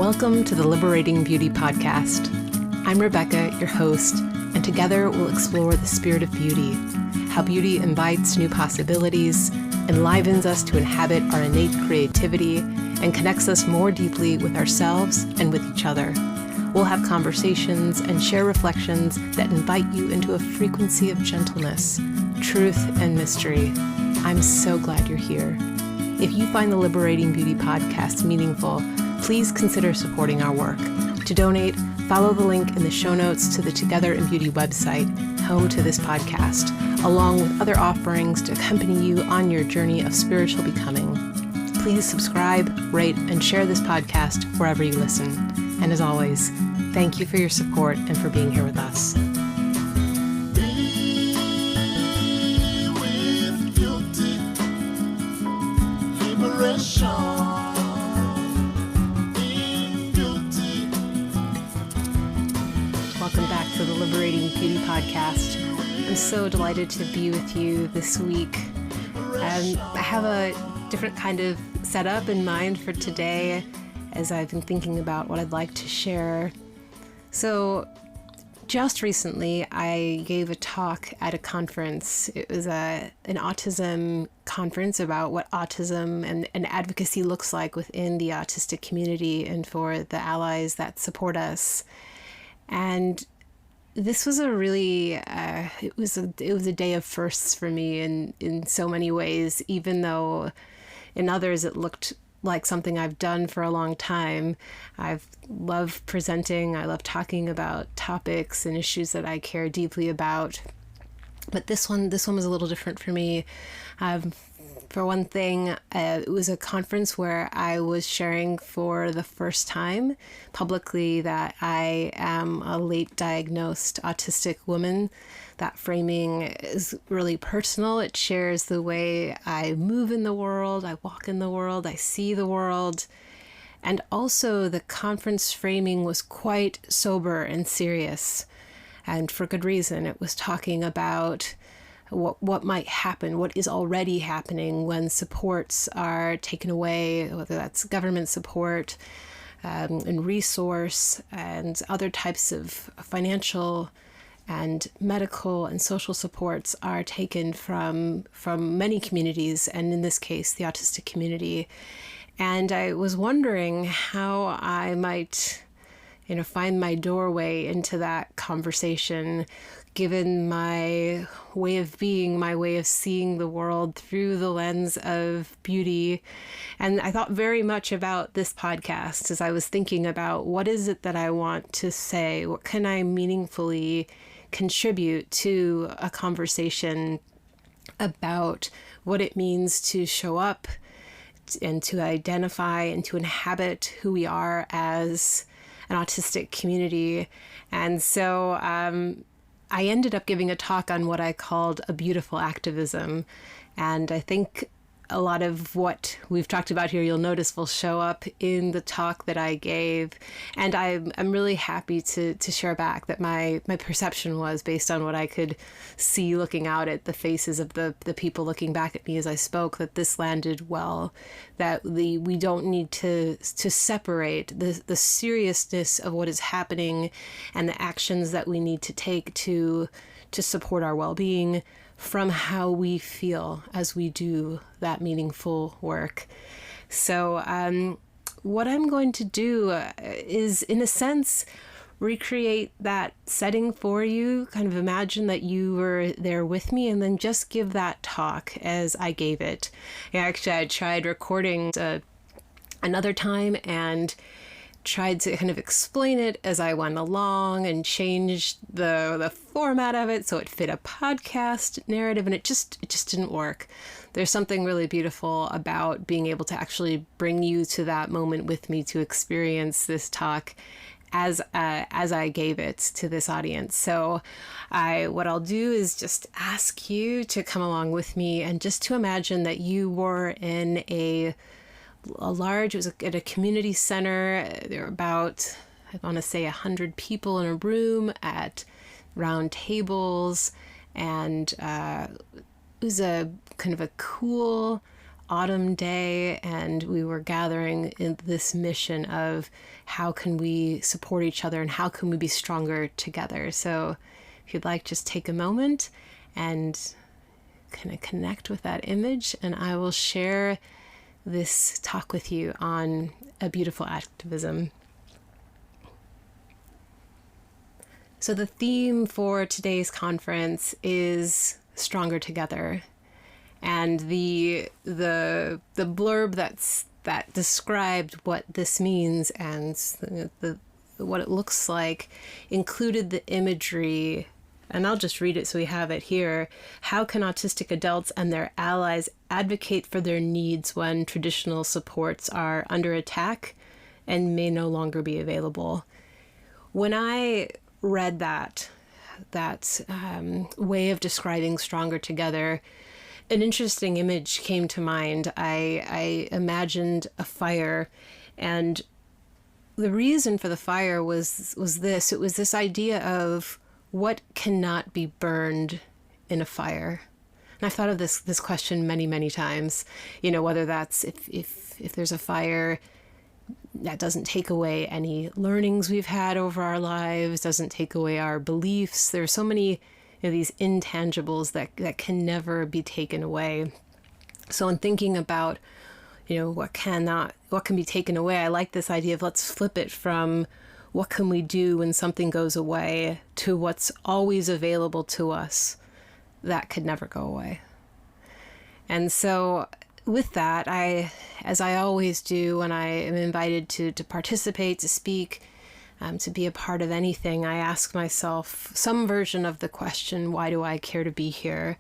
Welcome to the Liberating Beauty Podcast. I'm Rebecca, your host, and together we'll explore the spirit of beauty, how beauty invites new possibilities, enlivens us to inhabit our innate creativity, and connects us more deeply with ourselves and with each other. We'll have conversations and share reflections that invite you into a frequency of gentleness, truth, and mystery. I'm so glad you're here. If you find the Liberating Beauty Podcast meaningful, please consider supporting our work. To donate, follow the link in the show notes to the Together in Beauty website, home to this podcast, along with other offerings to accompany you on your journey of spiritual becoming. Please subscribe, rate, and share this podcast wherever you listen. And as always, thank you for your support and for being here with us. Welcome back to the Liberating Beauty Podcast. I'm so delighted to be with you this week. I have a different kind of setup in mind for today as I've been thinking about what I'd like to share. So just recently, I gave a talk at a conference. It was an autism conference about what autism and advocacy looks like within the autistic community and for the allies that support us. And this was a really, it was a day of firsts for me in so many ways, even though in others it looked like something I've done for a long time. I've loved presenting. I love talking about topics and issues that I care deeply about. But this one was a little different for me. For one thing, it was a conference where I was sharing for the first time publicly that I am a late diagnosed autistic woman. That framing is really personal. It shares the way I move in the world, I walk in the world, I see the world. And also the conference framing was quite sober and serious. And for good reason. It was talking about what might happen, what is already happening when supports are taken away, whether that's government support and resource and other types of financial and medical and social supports are taken from many communities, and in this case, the autistic community. And I was wondering how I might, find my doorway into that conversation, given my way of being, my way of seeing the world through the lens of beauty. And I thought very much about this podcast as I was thinking about what is it that I want to say? What can I meaningfully contribute to a conversation about what it means to show up and to identify and to inhabit who we are as an autistic community. And so I ended up giving a talk on what I called a Beautiful Activism. And I think a lot of what we've talked about here, you'll notice, will show up in the talk that I gave. And I'm really happy to share back that my perception was based on what I could see looking out at the faces of the people looking back at me as I spoke, that this landed well, that we don't need to separate the seriousness of what is happening and the actions that we need to take to support our well-being from how we feel as we do that meaningful work. So what I'm going to do is, in a sense, recreate that setting for you, kind of imagine that you were there with me, and then just give that talk as I gave it. Actually, I tried recording another time and tried to kind of explain it as I went along and changed the format of it so it fit a podcast narrative, and it just didn't work. There's something really beautiful about being able to actually bring you to that moment with me to experience this talk as I gave it to this audience. So what I'll do is just ask you to come along with me and just to imagine that you were in it was at a community center. There were about, I want to say, 100 people in a room at round tables, and it was a kind of a cool autumn day, and we were gathering in this mission of how can we support each other and how can we be stronger together. So if you'd like, just take a moment and kind of connect with that image, and I will share this talk with you on a beautiful activism. So the theme for today's conference is Stronger Together. And the blurb that described what this means and what it looks like included the imagery, and I'll just read it so we have it here. How can autistic adults and their allies advocate for their needs when traditional supports are under attack and may no longer be available? When I read that way of describing Stronger Together, an interesting image came to mind. I imagined a fire, and the reason for the fire was this. It was this idea of what cannot be burned in a fire. And I've thought of this question many, many times. Whether that's if there's a fire that doesn't take away any learnings we've had over our lives, doesn't take away our beliefs. There are so many these intangibles that can never be taken away. So in thinking about, what can be taken away, I like this idea of let's flip it from what can we do when something goes away to what's always available to us that could never go away. And so with that, as I always do when I am invited to participate, to speak, to be a part of anything, I ask myself some version of the question, why do I care to be here?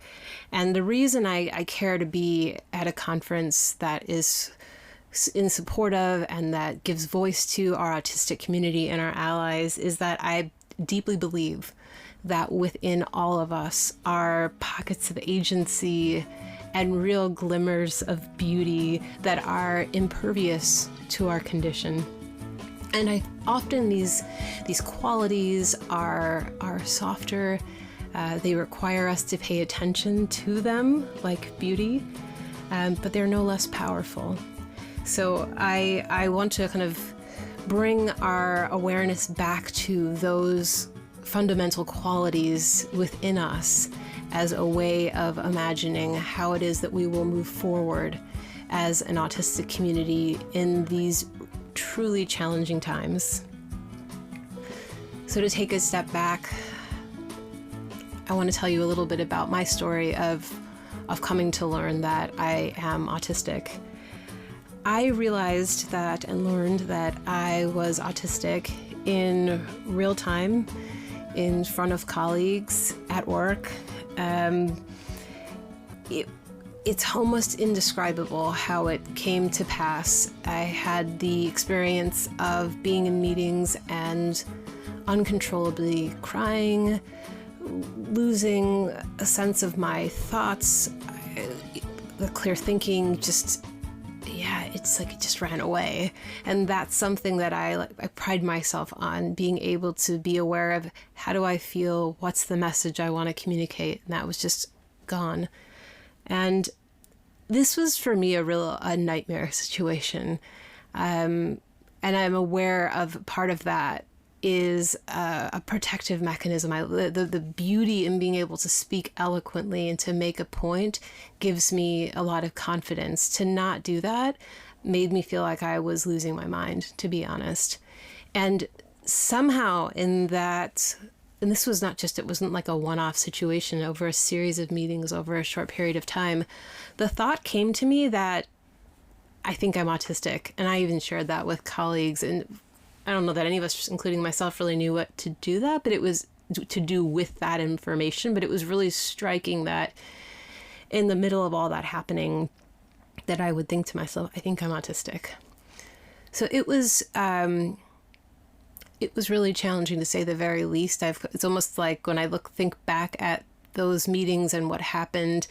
And the reason I care to be at a conference that is in support of and that gives voice to our autistic community and our allies is that I deeply believe that within all of us are pockets of agency and real glimmers of beauty that are impervious to our condition. And I often these qualities are softer. They require us to pay attention to them, like beauty, but they're no less powerful. So I want to kind of bring our awareness back to those fundamental qualities within us as a way of imagining how it is that we will move forward as an autistic community in these truly challenging times. So to take a step back, I want to tell you a little bit about my story of coming to learn that I am autistic. I realized that and learned that I was autistic in real time, in front of colleagues at work. It's almost indescribable how it came to pass. I had the experience of being in meetings and uncontrollably crying, losing a sense of my thoughts, the clear thinking, it's like it just ran away. And that's something that I pride myself on, being able to be aware of how do I feel, what's the message I want to communicate, and that was just gone. And this was for me a nightmare situation. And I'm aware of part of that is a protective mechanism. The beauty in being able to speak eloquently and to make a point gives me a lot of confidence. To not do that made me feel like I was losing my mind, to be honest. And somehow in that, and this was it wasn't like a one-off situation, over a series of meetings over a short period of time, the thought came to me that I think I'm autistic. And I even shared that with colleagues, and I don't know that any of us, including myself, really knew what to do with that information, but it was really striking that in the middle of all that happening, that I would think to myself, I think I'm autistic. So it was really challenging, to say the very least. It's almost like when I think back at those meetings and what happened,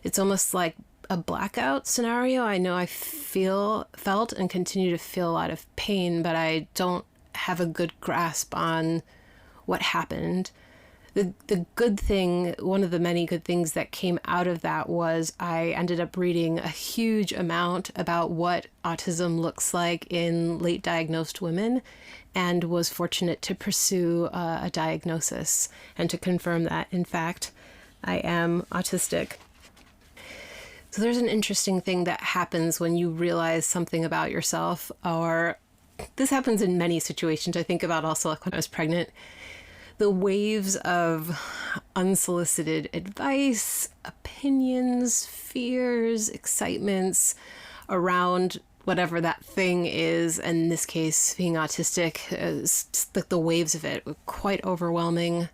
it's almost like a blackout scenario. I know I felt and continue to feel a lot of pain, but I don't have a good grasp on what happened. the good thing, one of the many good things that came out of that was I ended up reading a huge amount about what autism looks like in late diagnosed women, and was fortunate to pursue a diagnosis and to confirm that, in fact, I am autistic. So there's an interesting thing that happens when you realize something about yourself, or this happens in many situations. I think about also like when I was pregnant, the waves of unsolicited advice, opinions, fears, excitements around whatever that thing is. In this case, being autistic, the waves of it were quite overwhelming.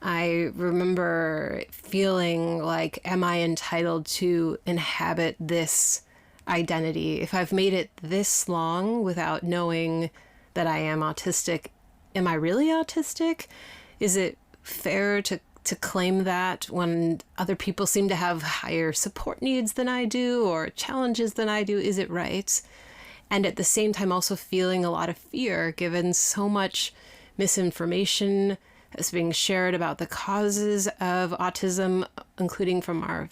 I remember feeling like, am I entitled to inhabit this identity? If I've made it this long without knowing that I am autistic, am I really autistic? Is it fair to claim that when other people seem to have higher support needs than I do, or challenges than I do? Is it right? And at the same time also feeling a lot of fear, given so much misinformation that's being shared about the causes of autism, including from our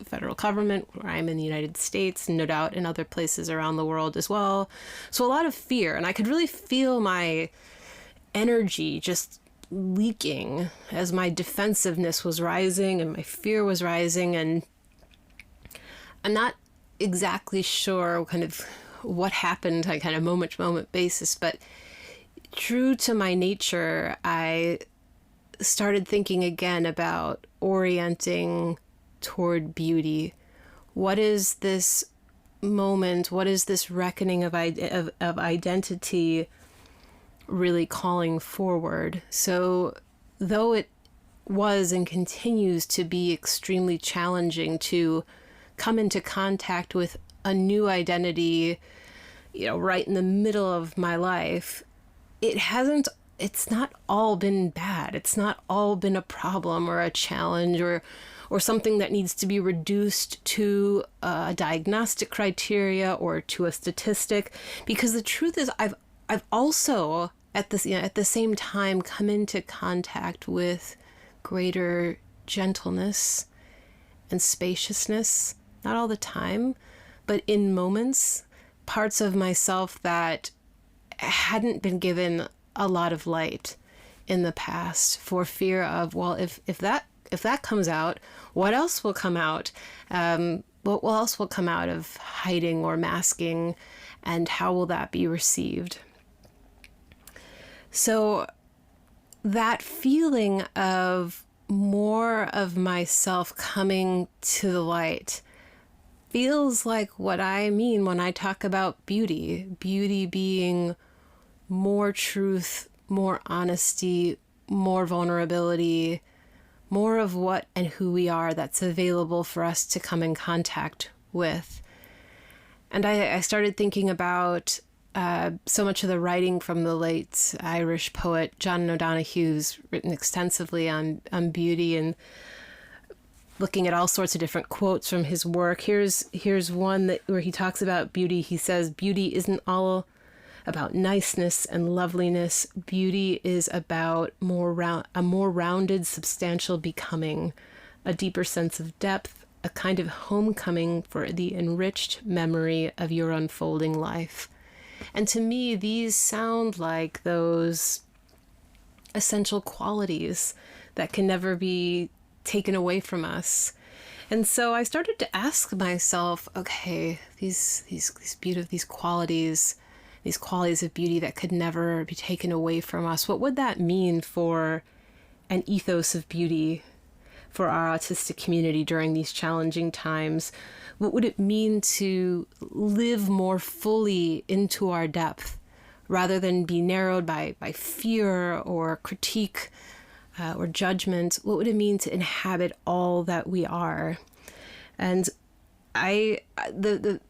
federal government, where I'm in the United States, and no doubt in other places around the world as well. So a lot of fear, and I could really feel my energy just leaking as my defensiveness was rising and my fear was rising. And I'm not exactly sure kind of what happened on kind of moment to moment basis, but true to my nature, I started thinking again about orienting toward beauty. What is this moment? What is this reckoning of identity really calling forward? So though it was and continues to be extremely challenging to come into contact with a new identity, right in the middle of my life, it's not all been bad. It's not all been a problem or a challenge or something that needs to be reduced to a diagnostic criteria or to a statistic. Because the truth is, I've also at the same time come into contact with greater gentleness and spaciousness, not all the time, but in moments, parts of myself that hadn't been given a lot of light in the past, for fear of, well, if that comes out, what else will come out? What else will come out of hiding or masking, and how will that be received? So that feeling of more of myself coming to the light feels like what I mean when I talk about beauty. Beauty being more truth, more honesty, more vulnerability, more of what and who we are that's available for us to come in contact with. And I started thinking about so much of the writing from the late Irish poet John O'Donoghue, who's written extensively on beauty, and looking at all sorts of different quotes from his work. Here's one where he talks about beauty. He says, "Beauty isn't all about niceness and loveliness. Beauty is about a more rounded, substantial becoming, a deeper sense of depth, a kind of homecoming for the enriched memory of your unfolding life." And to me, these sound like those essential qualities that can never be taken away from us. And so I started to ask myself, okay, these qualities of beauty that could never be taken away from us, what would that mean for an ethos of beauty for our autistic community during these challenging times? What would it mean to live more fully into our depth rather than be narrowed by fear or critique or judgment? What would it mean to inhabit all that we are? And the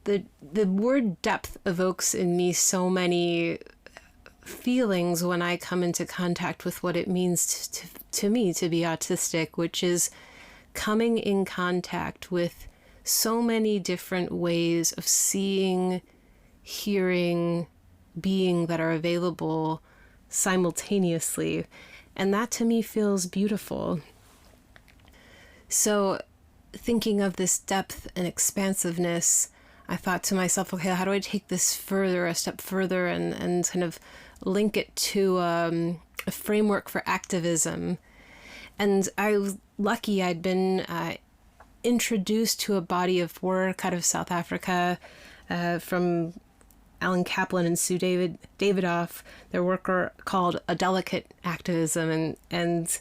word depth evokes in me so many feelings when I come into contact with what it means to me to be autistic, which is coming in contact with so many different ways of seeing, hearing, being that are available simultaneously. And that to me feels beautiful. So thinking of this depth and expansiveness, I thought to myself, okay, how do I take this further, a step further, and kind of link it to a framework for activism? And I was lucky I'd been introduced to a body of work out of South Africa from Allan, Kaplan, and Sayu Davidoff. Their work are called A Delicate Activism, and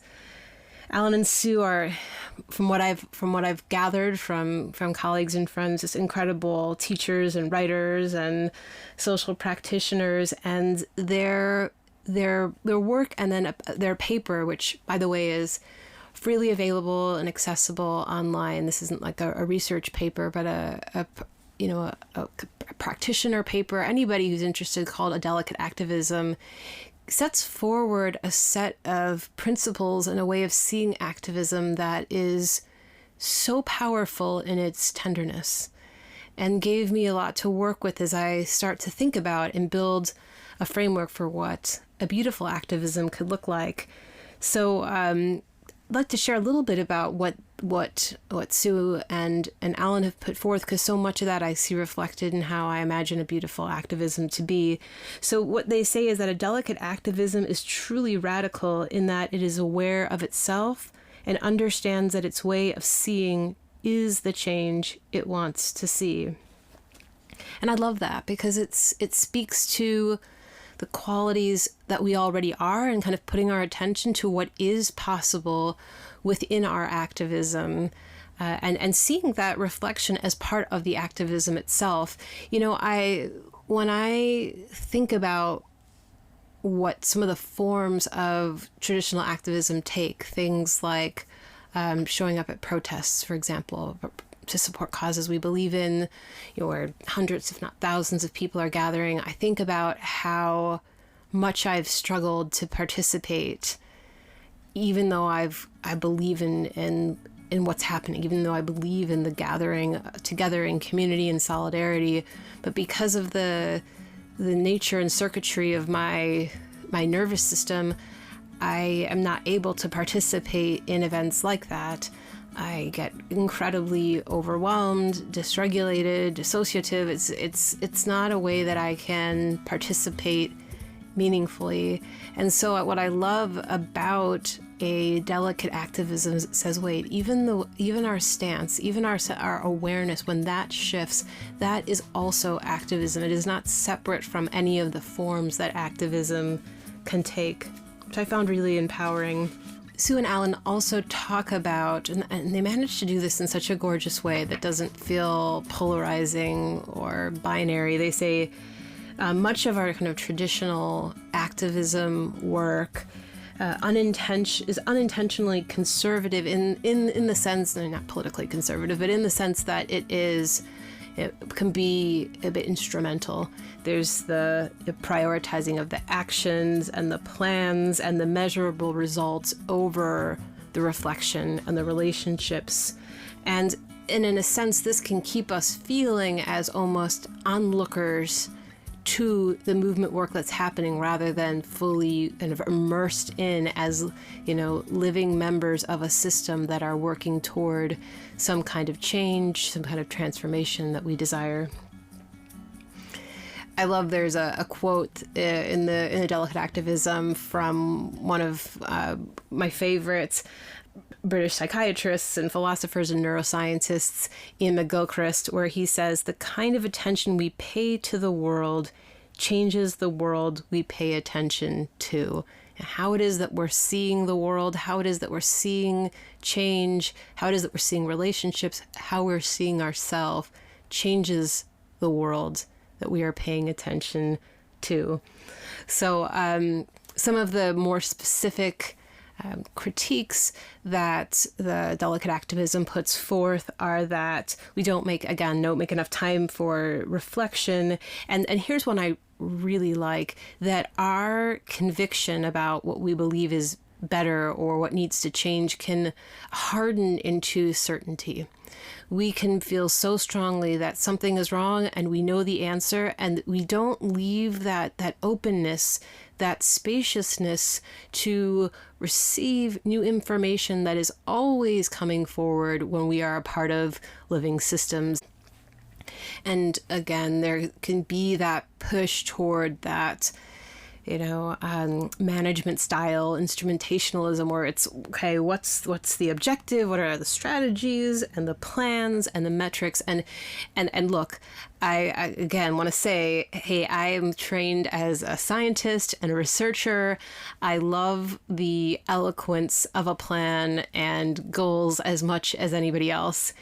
Allan and Sue are, from what I've gathered from colleagues and friends, just incredible teachers and writers and social practitioners, and their work and then their paper, which by the way is freely available and accessible online. This isn't like a research paper, but a practitioner paper. Anybody who's interested, called A Delicate Activism, sets forward a set of principles and a way of seeing activism that is so powerful in its tenderness, and gave me a lot to work with as I start to think about and build a framework for what a beautiful activism could look like. So I'd like to share a little bit about what Sue and Allan have put forth, because so much of that I see reflected in how I imagine a beautiful activism to be. So what they say is that a delicate activism is truly radical in that it is aware of itself and understands that its way of seeing is the change it wants to see. And I love that because it speaks to the qualities that we already are, and kind of putting our attention to what is possible within our activism, and seeing that reflection as part of the activism itself. You know, when I think about what some of the forms of traditional activism take, things like showing up at protests, for example, to support causes we believe in, where hundreds, if not thousands of people are gathering, I think about how much I've struggled to participate, even though I believe in what's happening, even though I believe in the gathering together in community and solidarity. But because of the nature and circuitry of my nervous system, I am not able to participate in events like that. I get incredibly overwhelmed, dysregulated, dissociative. It's not a way that I can participate meaningfully. And so what I love about a delicate activism says, wait, even our stance, even our awareness, when that shifts, that is also activism. It is not separate from any of the forms that activism can take, which I found really empowering. Sue and Allan also talk about, and they manage to do this in such a gorgeous way that doesn't feel polarizing or binary. They say much of our kind of traditional activism work is unintentionally conservative in the sense, not politically conservative, but in the sense that it can be a bit instrumental. There's the prioritizing of the actions and the plans and the measurable results over the reflection and the relationships. And in a sense, this can keep us feeling as almost onlookers to the movement work that's happening, rather than fully kind of immersed in as, living members of a system that are working toward some kind of change, some kind of transformation that we desire. I love there's a quote in the Delicate Activism from one of my favorites, British psychiatrists and philosophers and neuroscientists, Ian McGilchrist, where he says, the kind of attention we pay to the world changes the world we pay attention to. And how it is that we're seeing the world, how it is that we're seeing change, how it is that we're seeing relationships, how we're seeing ourselves changes the world that we are paying attention to. So some of the more specific critiques that the Delicate Activism puts forth are that we don't make enough time for reflection. And here's one I really like, that our conviction about what we believe is better or what needs to change can harden into certainty. We can feel so strongly that something is wrong and we know the answer, and we don't leave that openness, that spaciousness to receive new information that is always coming forward when we are a part of living systems. And again, there can be that push toward that, management style instrumentationalism, where it's, okay, what's the objective? What are the strategies and the plans and the metrics? And look, I again want to say, hey, I am trained as a scientist and a researcher. I love the eloquence of a plan and goals as much as anybody else.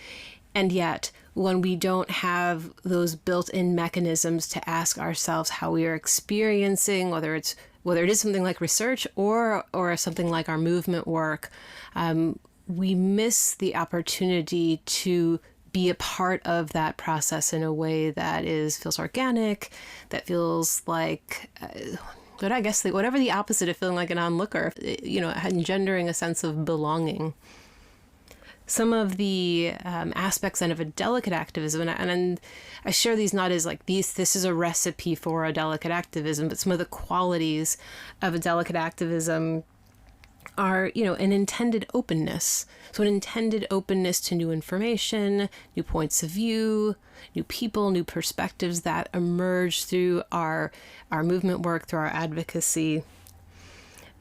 And yet, when we don't have those built-in mechanisms to ask ourselves how we are experiencing, whether it is something like research or something like our movement work, we miss the opportunity to be a part of that process in a way that feels organic, that feels like, whatever the opposite of feeling like an onlooker, engendering a sense of belonging. Some of the aspects then of a delicate activism, and I share these not as like this is a recipe for a delicate activism, but some of the qualities of a delicate activism are, an intended openness. So an intended openness to new information, new points of view, new people, new perspectives that emerge through our movement work, through our advocacy.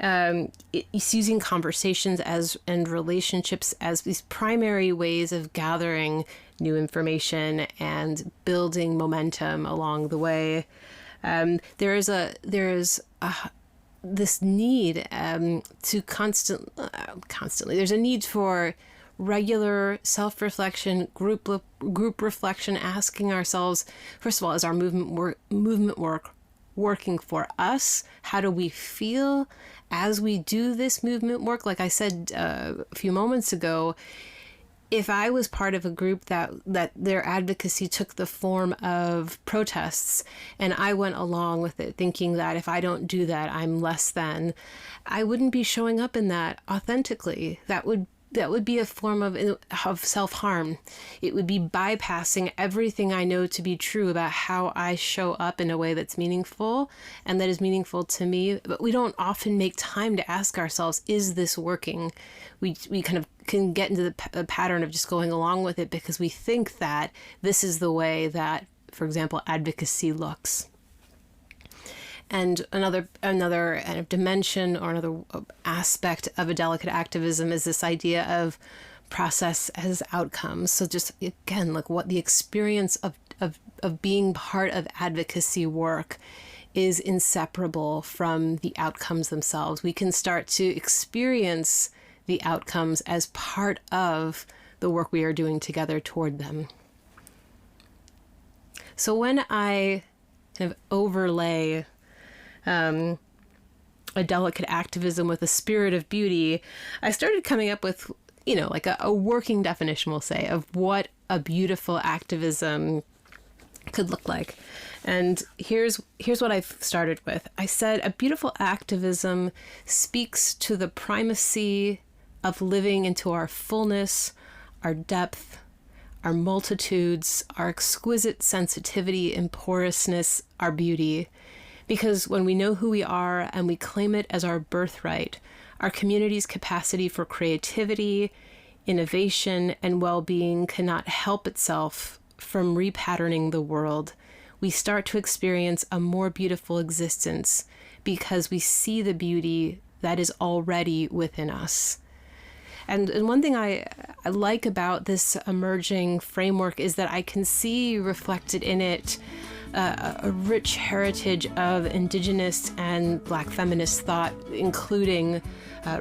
It's using conversations and relationships as these primary ways of gathering new information and building momentum along the way. There is this need to constantly. There's a need for regular self-reflection, group reflection, asking ourselves, first of all, is our movement work working for us? How do we feel as we do this movement work? Like I said a few moments ago, if I was part of a group that their advocacy took the form of protests, and I went along with it thinking that if I don't do that, I'm less than, I wouldn't be showing up in that authentically. That would be a form of self-harm. It would be bypassing everything I know to be true about how I show up in a way that's meaningful and that is meaningful to me. But we don't often make time to ask ourselves, is this working? We kind of can get into the pattern of just going along with it because we think that this is the way that, for example, advocacy looks. And another kind of dimension or another aspect of a delicate activism is this idea of process as outcomes. So just, again, like what the experience of being part of advocacy work is inseparable from the outcomes themselves. We can start to experience the outcomes as part of the work we are doing together toward them. So when I kind of overlay a delicate activism with a spirit of beauty, I started coming up with, like a working definition, we'll say, of what a beautiful activism could look like. And here's what I've started with. I said a beautiful activism speaks to the primacy of living into our fullness, our depth, our multitudes, our exquisite sensitivity and porousness, our beauty. Because when we know who we are and we claim it as our birthright, our community's capacity for creativity, innovation, and well-being cannot help itself from repatterning the world. We start to experience a more beautiful existence because we see the beauty that is already within us. And one thing I like about this emerging framework is that I can see reflected in it a rich heritage of Indigenous and Black feminist thought, including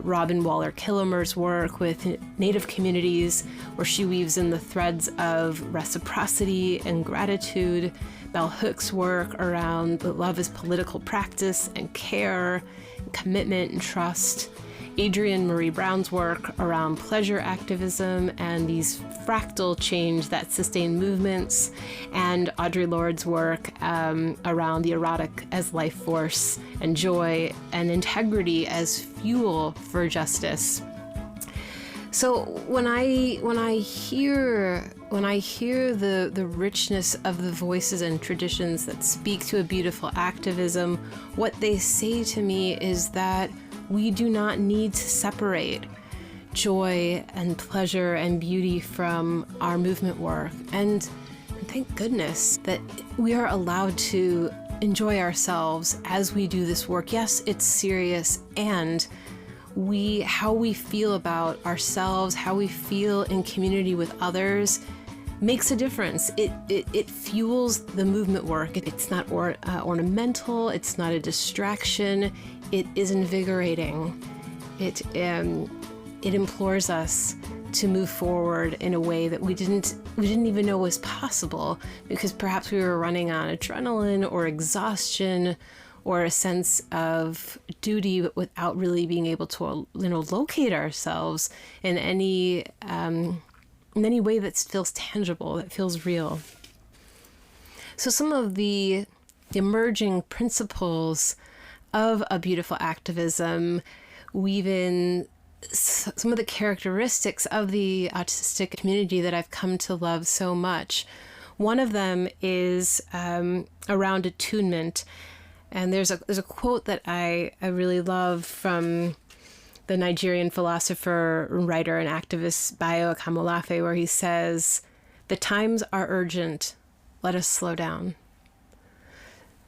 Robin Waller Kilmer's work with Native communities, where she weaves in the threads of reciprocity and gratitude, Bell Hook's work around love as political practice and care, and commitment and trust, Adrienne Marie Brown's work around pleasure activism and these fractal change that sustain movements, and Audre Lorde's work around the erotic as life force and joy and integrity as fuel for justice. So when I hear the richness of the voices and traditions that speak to a beautiful activism, what they say to me is that we do not need to separate joy and pleasure and beauty from our movement work. And thank goodness that we are allowed to enjoy ourselves as we do this work. Yes, it's serious, and how we feel about ourselves, how we feel in community with others makes a difference. It fuels the movement work. It's not ornamental, it's not a distraction, it is invigorating. It implores us to move forward in a way that we didn't even know was possible, because perhaps we were running on adrenaline or exhaustion or a sense of duty, but without really being able to, locate ourselves in any way that feels tangible, that feels real. So some of the emerging principles of a beautiful activism weave in some of the characteristics of the autistic community that I've come to love so much. One of them is around attunement. And there's a quote that I really love from the Nigerian philosopher, writer, and activist Bayo Akamolafe, where he says, "The times are urgent. Let us slow down."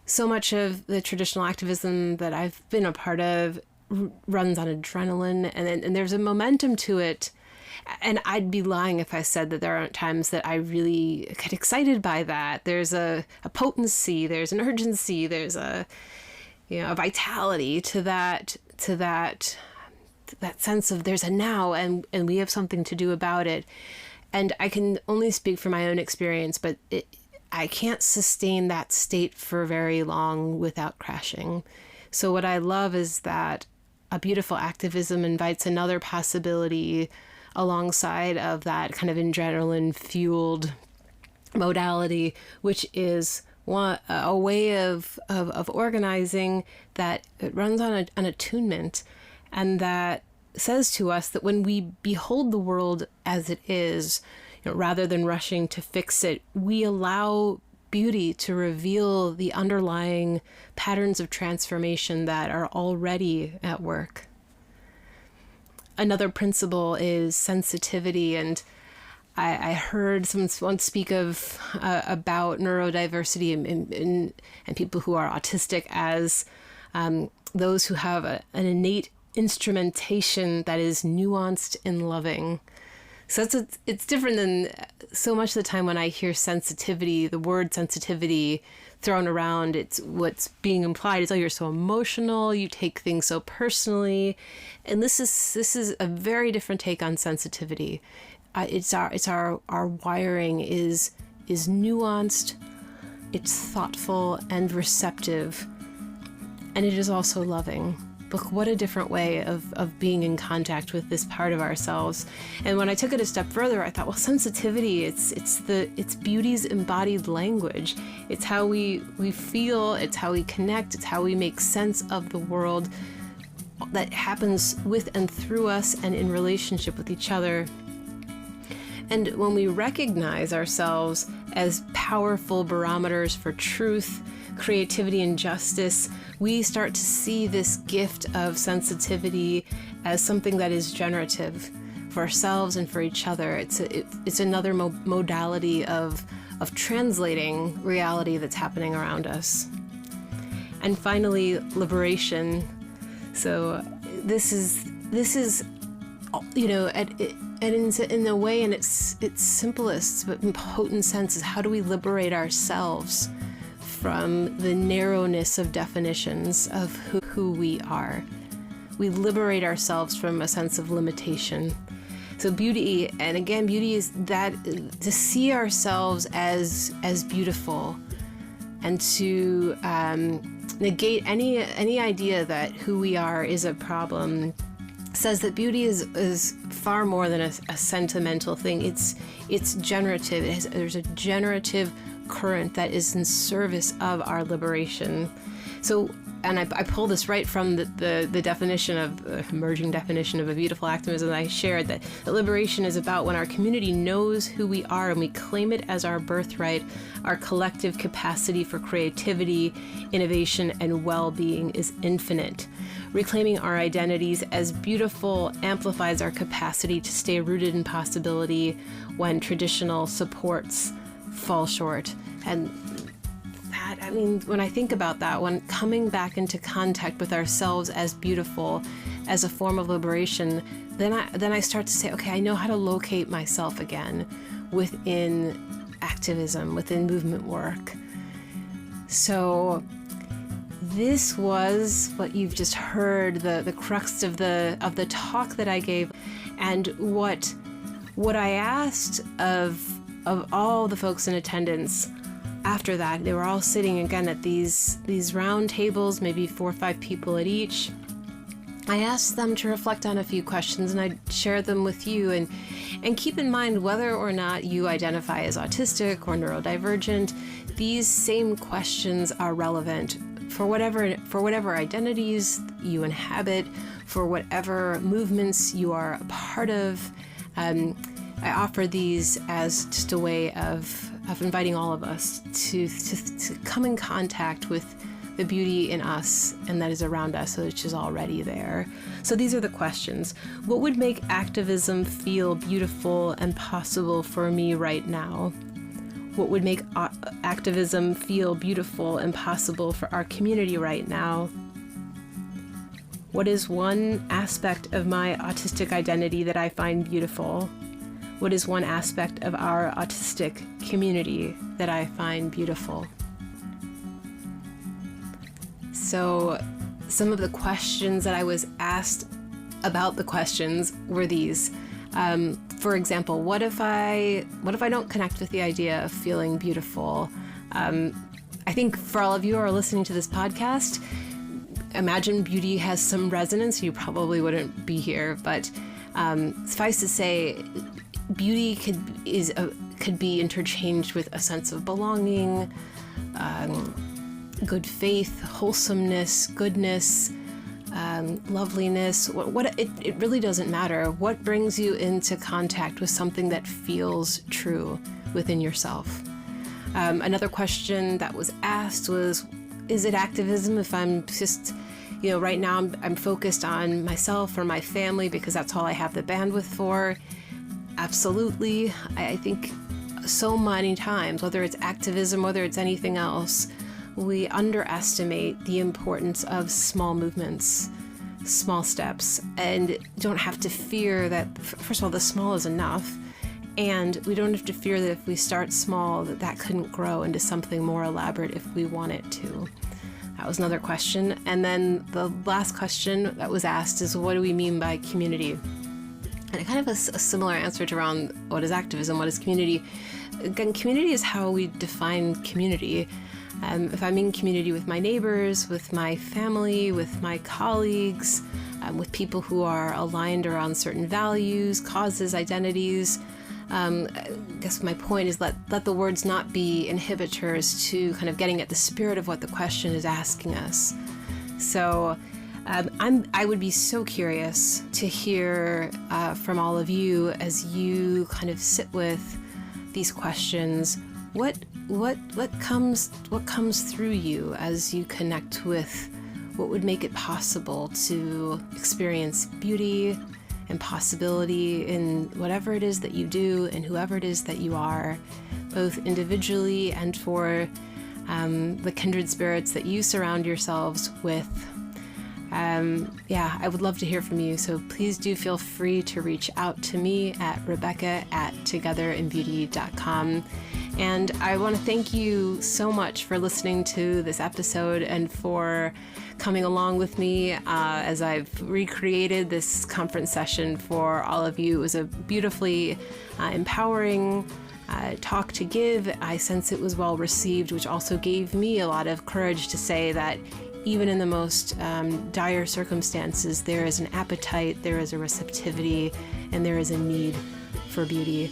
So much of the traditional activism that I've been a part of runs on adrenaline, and there's a momentum to it. And I'd be lying if I said that there aren't times that I really get excited by that. There's a potency, there's an urgency, there's a vitality to that sense of there's a now, and we have something to do about it. And I can only speak from my own experience, but I can't sustain that state for very long without crashing. So what I love is that a beautiful activism invites another possibility alongside of that kind of adrenaline-fueled modality, which is a way of organizing that it runs on an attunement, and that says to us that when we behold the world as it is, rather than rushing to fix it, we allow beauty to reveal the underlying patterns of transformation that are already at work. Another principle is sensitivity, and I heard someone speak of about neurodiversity and people who are autistic as those who have an innate instrumentation that is nuanced and loving. So it's different than so much of the time when I hear sensitivity, the word sensitivity thrown around. It's what's being implied is, oh, you're so emotional, you take things so personally, and this is a very different take on sensitivity. It's our wiring is nuanced, it's thoughtful and receptive, and it is also loving. Look, what a different way of being in contact with this part of ourselves. And when I took it a step further, I thought, well, sensitivity, it's beauty's embodied language. It's how we feel, it's how we connect, it's how we make sense of the world that happens with and through us and in relationship with each other. And when we recognize ourselves as powerful barometers for truth, creativity, and justice, we start to see this gift of sensitivity as something that is generative for ourselves and for each other. It's another modality of translating reality that's happening around us. And finally, liberation. So this is in a way, in its simplest but potent sense, is how do we liberate ourselves from the narrowness of definitions of who we are. We liberate ourselves from a sense of limitation. So beauty, and again, beauty is that to see ourselves as beautiful, and to negate any idea that who we are is a problem. Says that beauty is far more than a sentimental thing. It's generative. There's a generative current that is in service of our liberation. So and I pull this right from the definition of emerging definition of a beautiful activism that I shared, that liberation is about when our community knows who we are and we claim it as our birthright. Our collective capacity for creativity, innovation, and well-being is infinite. Reclaiming our identities as beautiful amplifies our capacity to stay rooted in possibility when traditional supports fall short. And that, I mean, when I think about that, when coming back into contact with ourselves as beautiful, as a form of liberation, then I start to say, okay, I know how to locate myself again within activism, within movement work. So this was what you've just heard, the crux of the talk that I gave, and what I asked of all the folks in attendance after that. They were all sitting again at these round tables, maybe 4 or 5 people at each. I asked them to reflect on a few questions, and I shared them with you, and keep in mind whether or not you identify as autistic or neurodivergent, these same questions are relevant for whatever identities you inhabit, for whatever movements you are a part of. I offer these as just a way of inviting all of us to come in contact with the beauty in us and that is around us, which is already there. So these are the questions. What would make activism feel beautiful and possible for me right now? What would make activism feel beautiful and possible for our community right now? What is one aspect of my autistic identity that I find beautiful? What is one aspect of our autistic community that I find beautiful? So some of the questions that I was asked about the questions were these. For example, what if I don't connect with the idea of feeling beautiful? I think for all of you who are listening to this podcast, imagine beauty has some resonance. You probably wouldn't be here, but suffice to say, beauty could be interchanged with a sense of belonging, good faith, wholesomeness, goodness, loveliness. It really doesn't matter. What brings you into contact with something that feels true within yourself? Another question that was asked was, is it activism if I'm just, right now I'm focused on myself or my family because that's all I have the bandwidth for? Absolutely. I think so many times, whether it's activism, whether it's anything else, we underestimate the importance of small movements, small steps, and don't have to fear that, first of all, the small is enough, and we don't have to fear that if we start small, that couldn't grow into something more elaborate if we want it to. That was another question. And then the last question that was asked is, what do we mean by community? And kind of a similar answer to around what is activism, what is community. Again, community is how we define community. If I'm in community with my neighbors, with my family, with my colleagues, with people who are aligned around certain values, causes, identities, I guess my point is let the words not be inhibitors to kind of getting at the spirit of what the question is asking us. So I would be so curious to hear from all of you as you kind of sit with these questions. What comes through you as you connect with what would make it possible to experience beauty and possibility in whatever it is that you do and whoever it is that you are, both individually and for the kindred spirits that you surround yourselves with. I would love to hear from you, so please do feel free to reach out to me at rebecca@togetherinbeauty.com. And I want to thank you so much for listening to this episode and for coming along with me as I've recreated this conference session for all of you. It was a beautifully empowering talk to give. I sense it was well received, which also gave me a lot of courage to say that even in the most dire circumstances, there is an appetite, there is a receptivity, and there is a need for beauty.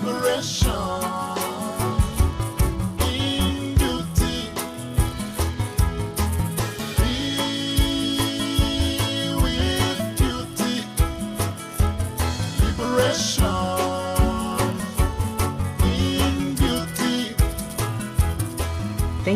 Liberation.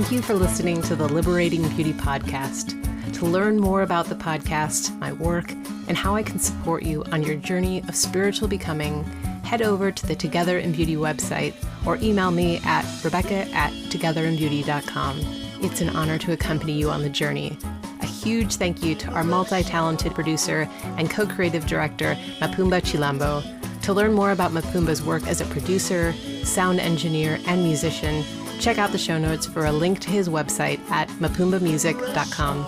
Thank you for listening to the Liberating Beauty podcast. To learn more about the podcast, my work, and how I can support you on your journey of spiritual becoming, head over to the Together in Beauty website or email me at rebecca@together-in-beauty.com. It's an honor to accompany you on the journey. A huge thank you to our multi-talented producer and co-creative director, Mapumba Cilombo. To learn more about Mapumba's work as a producer, sound engineer, and musician, check out the show notes for a link to his website at mapumbamusic.com.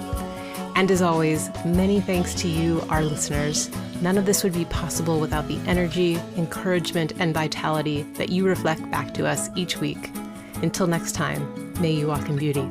And as always, many thanks to you, our listeners. None of this would be possible without the energy, encouragement, and vitality that you reflect back to us each week. Until next time, may you walk in beauty.